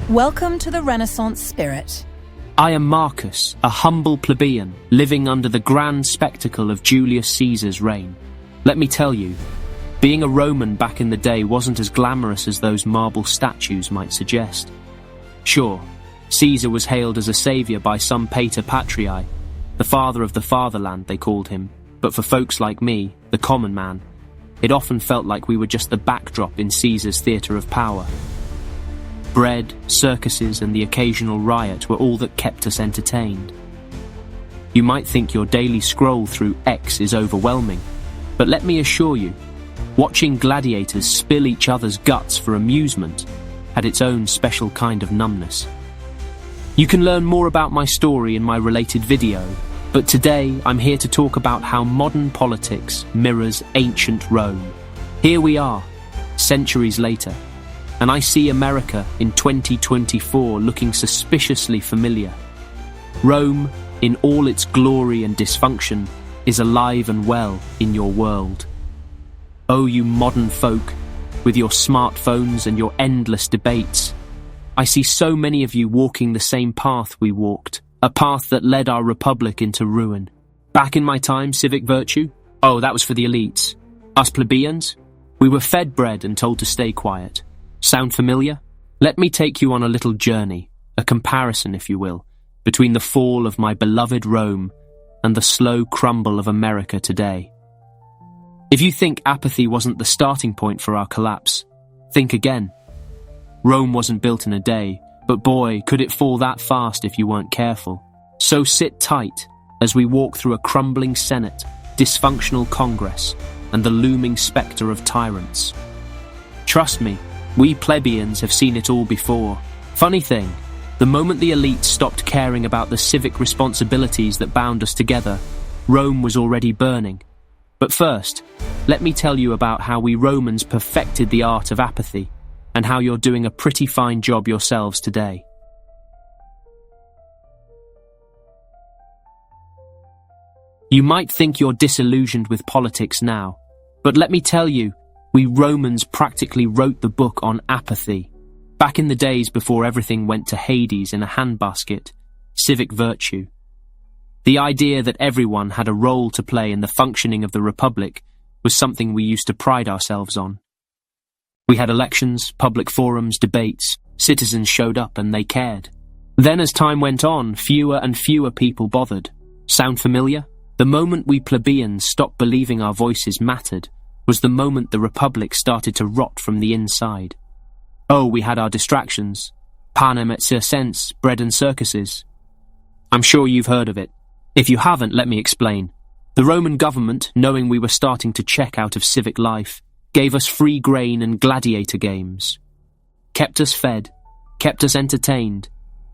Welcome to the Renaissance spirit. I am Marcus, a humble plebeian, living under the grand spectacle of Julius Caesar's reign. Let me tell you, being a Roman back in the day wasn't as glamorous as those marble statues might suggest. Sure, Caesar was hailed as a saviour by some pater patriae, the father of the fatherland they called him, but for folks like me, the common man, it often felt like we were just the backdrop in Caesar's theatre of power. Bread, circuses and the occasional riot were all that kept us entertained. You might think your daily scroll through X is overwhelming, but let me assure you, watching gladiators spill each other's guts for amusement had its own special kind of numbness. You can learn more about my story in my related video, but today I'm here to talk about how modern politics mirrors ancient Rome. Here we are, centuries later, and I see America in 2024 looking suspiciously familiar. Rome, in all its glory and dysfunction, is alive and well in your world. Oh, you modern folk, with your smartphones and your endless debates, I see so many of you walking the same path we walked, a path that led our republic into ruin. Back in my time, civic virtue? Oh, that was for the elites. Us plebeians? We were fed bread and told to stay quiet. Sound familiar? Let me take you on a little journey, a comparison, if you will, between the fall of my beloved Rome and the slow crumble of America today. If you think apathy wasn't the starting point for our collapse, think again. Rome wasn't built in a day, but boy, could it fall that fast if you weren't careful. So sit tight as we walk through a crumbling Senate, dysfunctional Congress, and the looming spectre of tyrants. Trust me, we plebeians have seen it all before. Funny thing, the moment the elites stopped caring about the civic responsibilities that bound us together, Rome was already burning. But first, let me tell you about how we Romans perfected the art of apathy, and how you're doing a pretty fine job yourselves today. You might think you're disillusioned with politics now, but let me tell you, we Romans practically wrote the book on apathy. Back in the days before everything went to Hades in a handbasket, civic virtue. The idea that everyone had a role to play in the functioning of the Republic was something we used to pride ourselves on. We had elections, public forums, debates, citizens showed up and they cared. Then as time went on, fewer and fewer people bothered. Sound familiar? The moment we plebeians stopped believing our voices mattered was the moment the Republic started to rot from the inside. Oh, we had our distractions. Panem et circenses, bread and circuses. I'm sure you've heard of it. If you haven't, let me explain. The Roman government, knowing we were starting to check out of civic life, gave us free grain and gladiator games. Kept us fed, kept us entertained,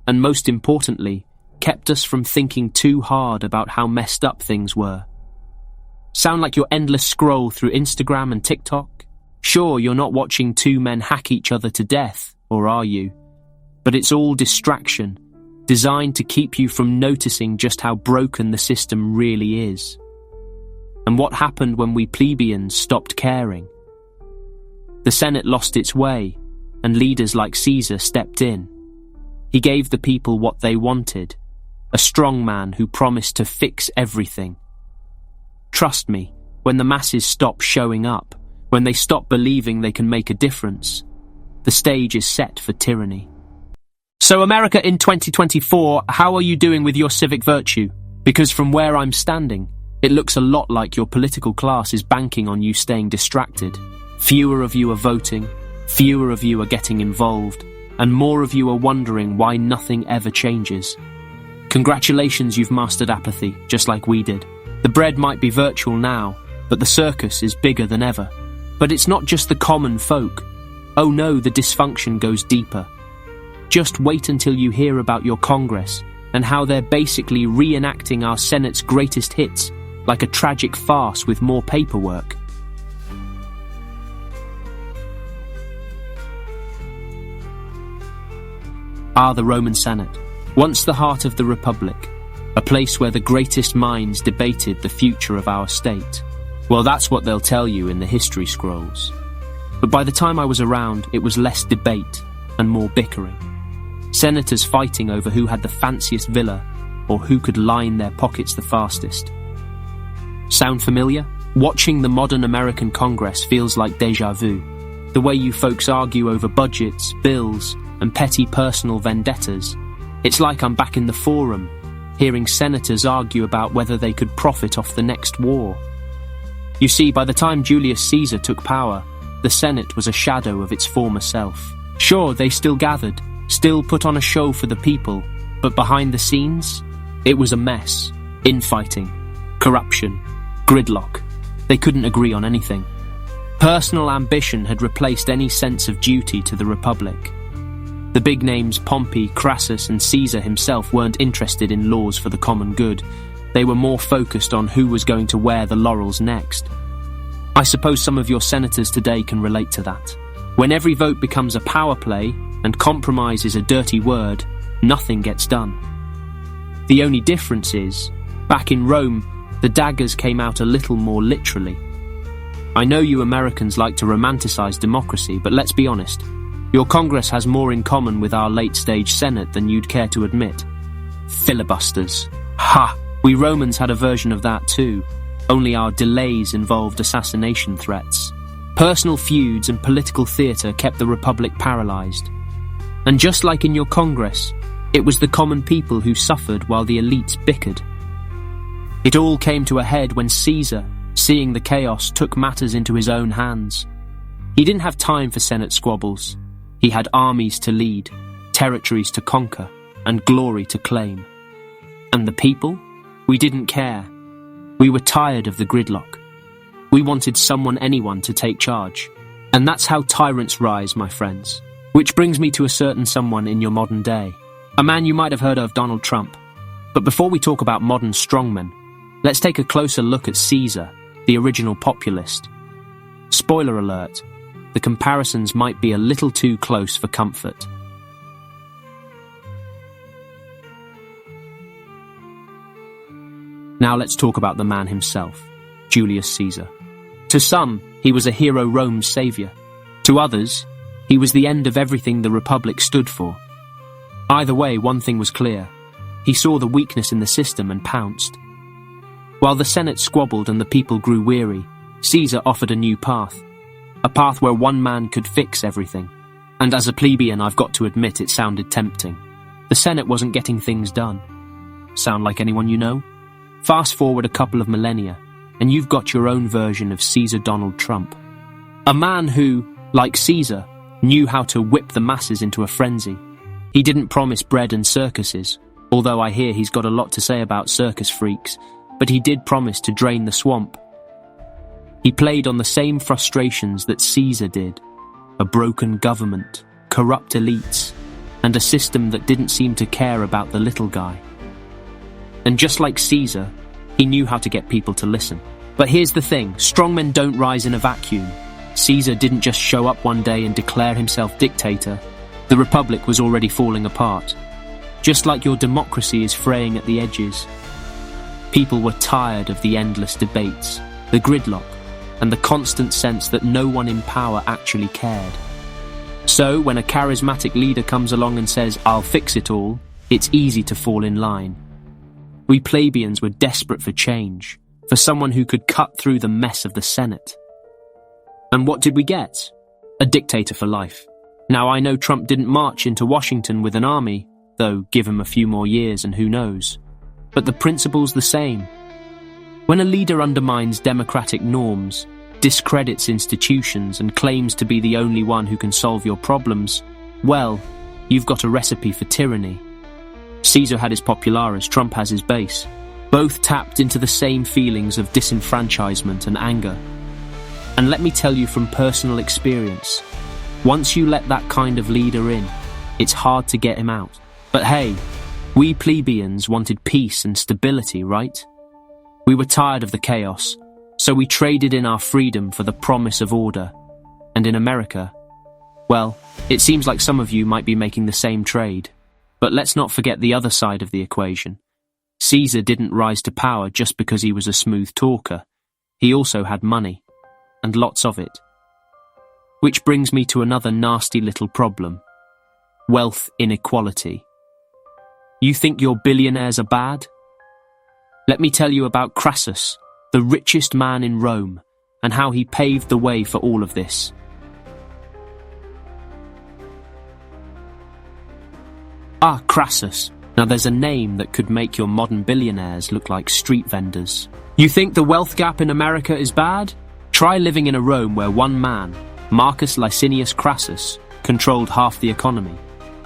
and most importantly, kept us from thinking too hard about how messed up things were. Sound like your endless scroll through Instagram and TikTok? Sure, you're not watching two men hack each other to death, or are you? But it's all distraction, designed to keep you from noticing just how broken the system really is. And what happened when we plebeians stopped caring? The Senate lost its way, and leaders like Caesar stepped in. He gave the people what they wanted, a strongman who promised to fix everything. Trust me, when the masses stop showing up, when they stop believing they can make a difference, the stage is set for tyranny. So America in 2024, how are you doing with your civic virtue? Because from where I'm standing, it looks a lot like your political class is banking on you staying distracted. Fewer of you are voting, fewer of you are getting involved, and more of you are wondering why nothing ever changes. Congratulations, you've mastered apathy, just like we did. The bread might be virtual now, but the circus is bigger than ever. But it's not just the common folk. Oh no, the dysfunction goes deeper. Just wait until you hear about your Congress and how they're basically reenacting our Senate's greatest hits like a tragic farce with more paperwork. The Roman Senate, once the heart of the Republic, a place where the greatest minds debated the future of our state. Well, that's what they'll tell you in the history scrolls. But by the time I was around, it was less debate and more bickering. Senators fighting over who had the fanciest villa or who could line their pockets the fastest. Sound familiar? Watching the modern American Congress feels like déjà vu. The way you folks argue over budgets, bills, and petty personal vendettas. It's like I'm back in the forum, hearing senators argue about whether they could profit off the next war. You see, by the time Julius Caesar took power, the Senate was a shadow of its former self. Sure, they still gathered, still put on a show for the people, but behind the scenes, it was a mess. Infighting, corruption, gridlock. They couldn't agree on anything. Personal ambition had replaced any sense of duty to the Republic. The big names Pompey, Crassus, and Caesar himself weren't interested in laws for the common good. They were more focused on who was going to wear the laurels next. I suppose some of your senators today can relate to that. When every vote becomes a power play and compromise is a dirty word, nothing gets done. The only difference is, back in Rome, the daggers came out a little more literally. I know you Americans like to romanticize democracy, but let's be honest. Your Congress has more in common with our late-stage Senate than you'd care to admit. Filibusters. Ha! We Romans had a version of that too, only our delays involved assassination threats. Personal feuds and political theatre kept the Republic paralysed. And just like in your Congress, it was the common people who suffered while the elites bickered. It all came to a head when Caesar, seeing the chaos, took matters into his own hands. He didn't have time for Senate squabbles. He had armies to lead, territories to conquer, and glory to claim. And the people? We didn't care. We were tired of the gridlock. We wanted anyone to take charge. And that's how tyrants rise, my friends. Which brings me to a certain someone in your modern day. A man you might have heard of, Donald Trump. But before we talk about modern strongmen, let's take a closer look at Caesar, the original populist. Spoiler alert, the comparisons might be a little too close for comfort. Now let's talk about the man himself, Julius Caesar. To some, he was a hero Rome's saviour. To others, he was the end of everything the Republic stood for. Either way, one thing was clear. He saw the weakness in the system and pounced. While the Senate squabbled and the people grew weary, Caesar offered a new path. A path where one man could fix everything. And as a plebeian, I've got to admit it sounded tempting. The Senate wasn't getting things done. Sound like anyone you know? Fast forward a couple of millennia, and you've got your own version of Caesar Donald Trump. A man who, like Caesar, knew how to whip the masses into a frenzy. He didn't promise bread and circuses, although I hear he's got a lot to say about circus freaks, but he did promise to drain the swamp. He played on the same frustrations that Caesar did. A broken government, corrupt elites, and a system that didn't seem to care about the little guy. And just like Caesar, he knew how to get people to listen. But here's the thing, strongmen don't rise in a vacuum. Caesar didn't just show up one day and declare himself dictator. The Republic was already falling apart. Just like your democracy is fraying at the edges. People were tired of the endless debates, the gridlock, and the constant sense that no one in power actually cared. So when a charismatic leader comes along and says, "I'll fix it all," it's easy to fall in line. We plebeians were desperate for change, for someone who could cut through the mess of the Senate. And what did we get? A dictator for life. Now I know Trump didn't march into Washington with an army, though give him a few more years and who knows. But the principle's the same. When a leader undermines democratic norms, discredits institutions, and claims to be the only one who can solve your problems, well, you've got a recipe for tyranny. Caesar had his populares, Trump has his base. Both tapped into the same feelings of disenfranchisement and anger. And let me tell you from personal experience, once you let that kind of leader in, it's hard to get him out. But hey, we plebeians wanted peace and stability, right? We were tired of the chaos, so we traded in our freedom for the promise of order. And in America, well, it seems like some of you might be making the same trade. But let's not forget the other side of the equation. Caesar didn't rise to power just because he was a smooth talker. He also had money, and lots of it. Which brings me to another nasty little problem. wealth inequality. You think your billionaires are bad? Let me tell you about Crassus, the richest man in Rome, and how he paved the way for all of this. Ah, Crassus. Now there's a name that could make your modern billionaires look like street vendors. You think the wealth gap in America is bad? Try living in a Rome where one man, Marcus Licinius Crassus, controlled half the economy.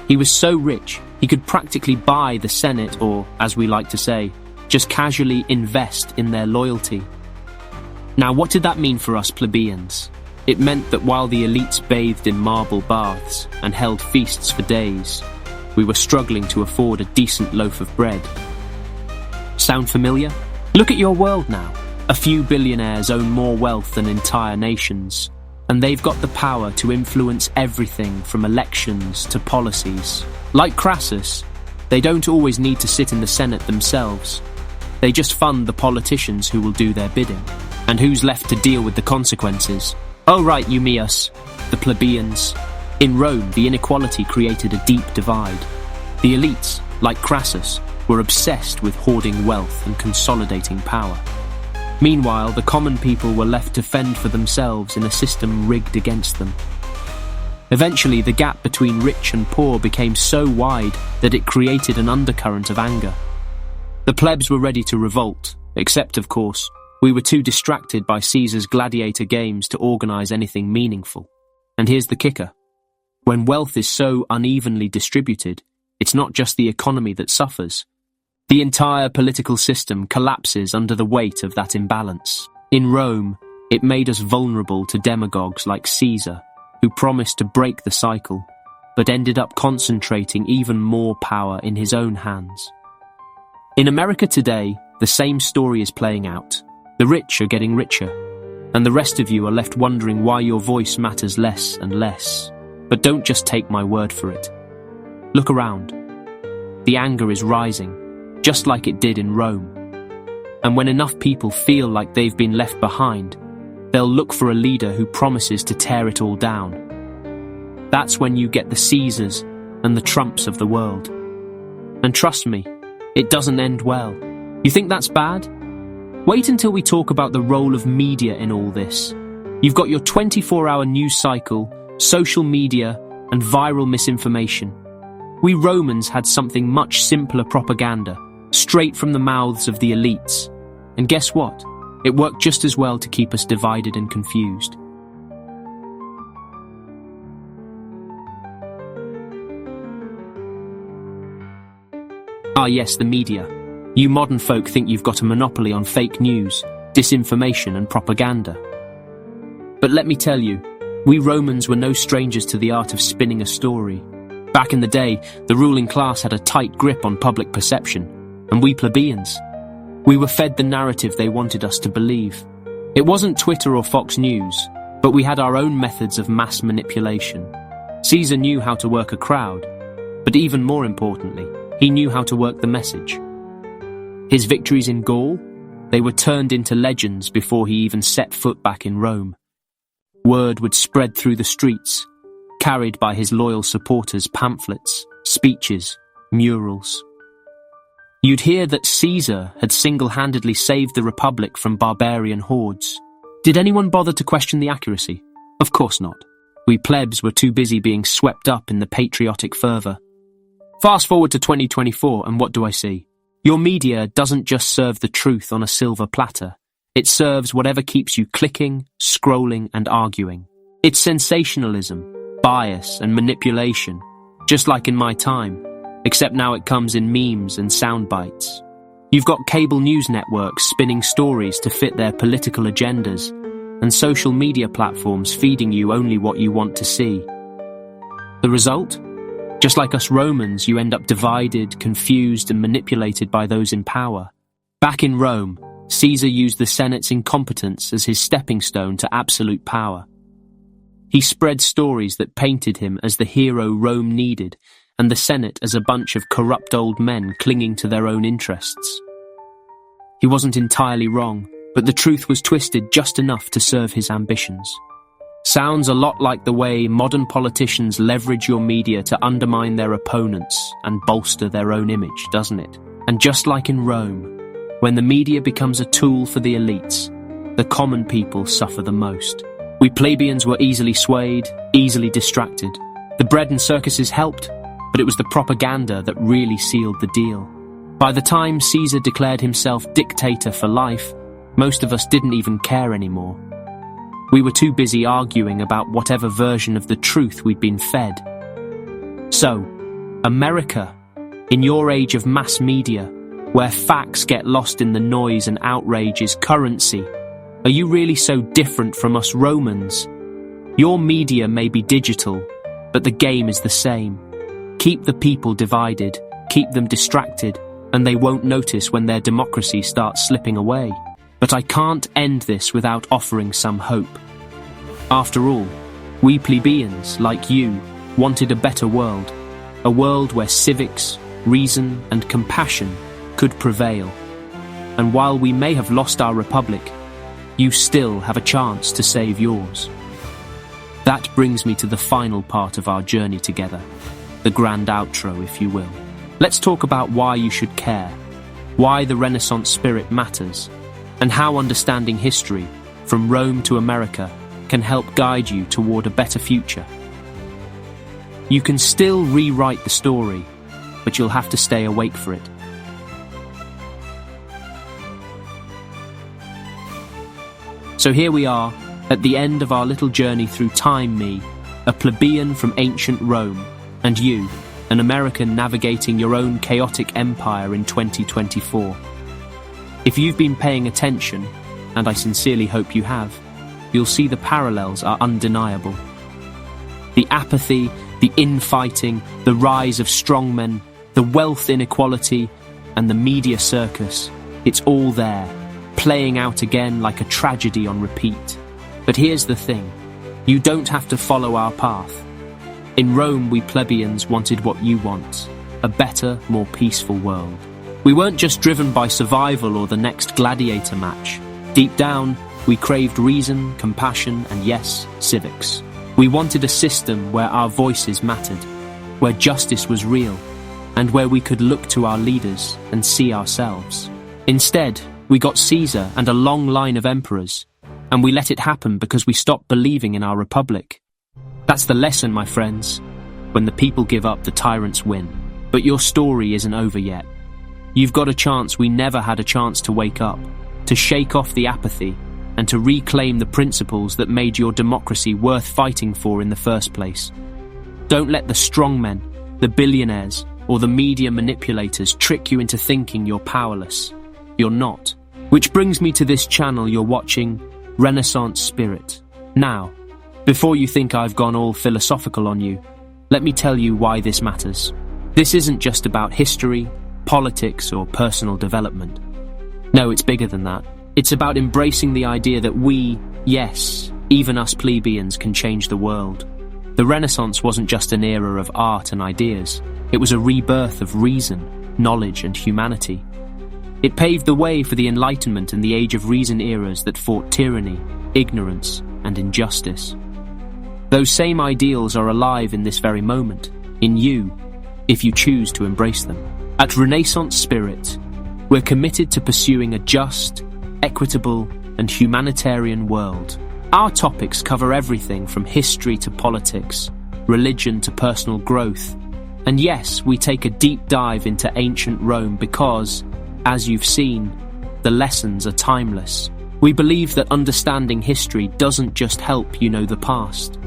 He was so rich, he could practically buy the Senate, or, as we like to say, just casually invest in their loyalty. Now, what did that mean for us plebeians? It meant that while the elites bathed in marble baths and held feasts for days, we were struggling to afford a decent loaf of bread. Sound familiar? Look at your world now. A few billionaires own more wealth than entire nations, and they've got the power to influence everything from elections to policies. Like Crassus, they don't always need to sit in the Senate themselves. They just fund the politicians who will do their bidding. And who's left to deal with the consequences? Oh right, you me us, the plebeians. In Rome, the inequality created a deep divide. The elites, like Crassus, were obsessed with hoarding wealth and consolidating power. Meanwhile, the common people were left to fend for themselves in a system rigged against them. Eventually, the gap between rich and poor became so wide that it created an undercurrent of anger. The plebs were ready to revolt, except, of course, we were too distracted by Caesar's gladiator games to organize anything meaningful. And here's the kicker. When wealth is so unevenly distributed, it's not just the economy that suffers. The entire political system collapses under the weight of that imbalance. In Rome, it made us vulnerable to demagogues like Caesar, who promised to break the cycle, but ended up concentrating even more power in his own hands. In America today, the same story is playing out. The rich are getting richer, and the rest of you are left wondering why your voice matters less and less. But don't just take my word for it. Look around. The anger is rising, just like it did in Rome. And when enough people feel like they've been left behind, they'll look for a leader who promises to tear it all down. That's when you get the Caesars and the Trumps of the world. And trust me, it doesn't end well. You think that's bad? Wait until we talk about the role of media in all this. You've got your 24-hour news cycle, social media, and viral misinformation. We Romans had something much simpler propaganda, straight from the mouths of the elites. And guess what? It worked just as well to keep us divided and confused. Ah yes, the media. You modern folk think you've got a monopoly on fake news, disinformation and propaganda. But let me tell you, we Romans were no strangers to the art of spinning a story. Back in the day, the ruling class had a tight grip on public perception, and we plebeians, we were fed the narrative they wanted us to believe. It wasn't Twitter or Fox News, but we had our own methods of mass manipulation. Caesar knew how to work a crowd, but even more importantly, he knew how to work the message. His victories in Gaul, they were turned into legends before he even set foot back in Rome. Word would spread through the streets, carried by his loyal supporters' pamphlets, speeches, murals. You'd hear that Caesar had single-handedly saved the Republic from barbarian hordes. Did anyone bother to question the accuracy? Of course not. We plebs were too busy being swept up in the patriotic fervour. Fast forward to 2024, and what do I see? Your media doesn't just serve the truth on a silver platter. It serves whatever keeps you clicking, scrolling, and arguing. It's sensationalism, bias, and manipulation, just like in my time, except now it comes in memes and sound bites. You've got cable news networks spinning stories to fit their political agendas, and social media platforms feeding you only what you want to see. The result? Just like us Romans, you end up divided, confused, and manipulated by those in power. Back in Rome, Caesar used the Senate's incompetence as his stepping stone to absolute power. He spread stories that painted him as the hero Rome needed, and the Senate as a bunch of corrupt old men clinging to their own interests. He wasn't entirely wrong, but the truth was twisted just enough to serve his ambitions. Sounds a lot like the way modern politicians leverage your media to undermine their opponents and bolster their own image, doesn't it? And just like in Rome, when the media becomes a tool for the elites, the common people suffer the most. We plebeians were easily swayed, easily distracted. The bread and circuses helped, but it was the propaganda that really sealed the deal. By the time Caesar declared himself dictator for life, most of us didn't even care anymore. We were too busy arguing about whatever version of the truth we'd been fed. So, America, in your age of mass media, where facts get lost in the noise and outrage is currency, are you really so different from us Romans? Your media may be digital, but the game is the same. Keep the people divided, keep them distracted, and they won't notice when their democracy starts slipping away. But I can't end this without offering some hope. After all, we plebeians, like you, wanted a better world. A world where civics, reason, and compassion could prevail. And while we may have lost our republic, you still have a chance to save yours. That brings me to the final part of our journey together, the grand outro, if you will. Let's talk about why you should care, why the Renaissance spirit matters, and how understanding history, from Rome to America, can help guide you toward a better future. You can still rewrite the story, but you'll have to stay awake for it. So here we are, at the end of our little journey through time, me, a plebeian from ancient Rome, and you, an American navigating your own chaotic empire in 2024. If you've been paying attention, and I sincerely hope you have, you'll see the parallels are undeniable. The apathy, the infighting, the rise of strongmen, the wealth inequality, and the media circus, it's all there, playing out again like a tragedy on repeat. But here's the thing, you don't have to follow our path. In Rome, we plebeians wanted what you want, a better, more peaceful world. We weren't just driven by survival or the next gladiator match. Deep down, we craved reason, compassion, and yes, civics. We wanted a system where our voices mattered, where justice was real, and where we could look to our leaders and see ourselves. Instead, we got Caesar and a long line of emperors, and we let it happen because we stopped believing in our republic. That's the lesson, my friends. When the people give up, the tyrants win. But your story isn't over yet. You've got a chance we never had a chance to wake up, to shake off the apathy, and to reclaim the principles that made your democracy worth fighting for in the first place. Don't let the strongmen, the billionaires, or the media manipulators trick you into thinking you're powerless. You're not. Which brings me to this channel you're watching, Renaissance Spirit. Now, before you think I've gone all philosophical on you, let me tell you why this matters. This isn't just about history, politics, or personal development. No, it's bigger than that. It's about embracing the idea that we, yes, even us plebeians, can change the world. The Renaissance wasn't just an era of art and ideas. It was a rebirth of reason, knowledge, and humanity. It paved the way for the Enlightenment and the Age of Reason eras that fought tyranny, ignorance, and injustice. Those same ideals are alive in this very moment, in you, if you choose to embrace them. At Renaissance Spirit, we're committed to pursuing a just, equitable, and humanitarian world. Our topics cover everything from history to politics, religion to personal growth. And yes, we take a deep dive into ancient Rome because, as you've seen, the lessons are timeless. We believe that understanding history doesn't just help you know the past.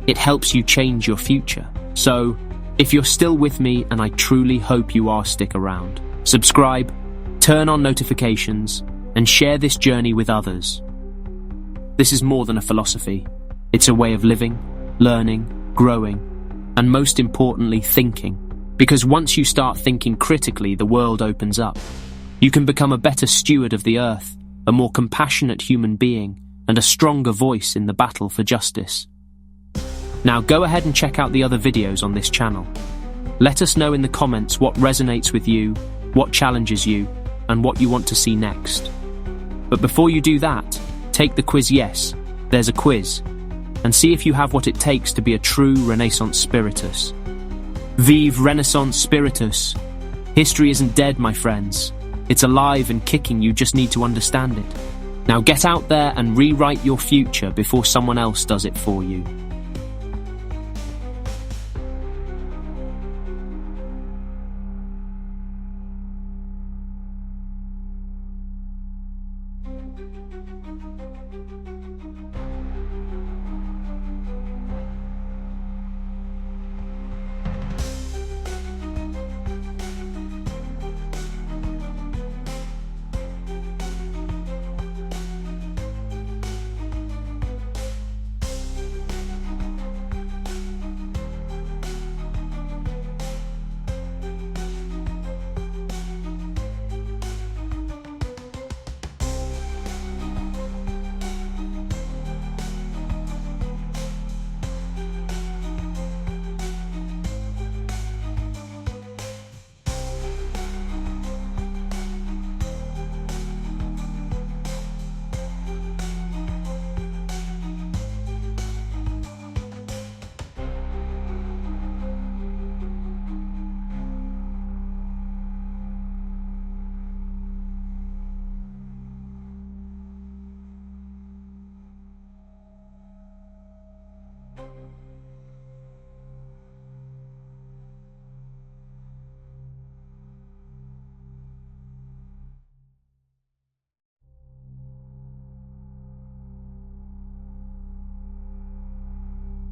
It helps you change your future. So, if you're still with me, and I truly hope you are, stick around. Subscribe, turn on notifications, and share this journey with others. This is more than a philosophy. It's a way of living, learning, growing, and most importantly, thinking. Because once you start thinking critically, the world opens up. You can become a better steward of the earth, a more compassionate human being, and a stronger voice in the battle for justice. Now go ahead and check out the other videos on this channel. Let us know in the comments what resonates with you, what challenges you, and what you want to see next. But before you do that, take the quiz. Yes, there's a quiz. and see if you have what it takes to be a true Renaissance spiritus. Vive Renaissance spiritus! History isn't dead, my friends. It's alive and kicking, you just need to understand it. Now get out there and rewrite your future before someone else does it for you.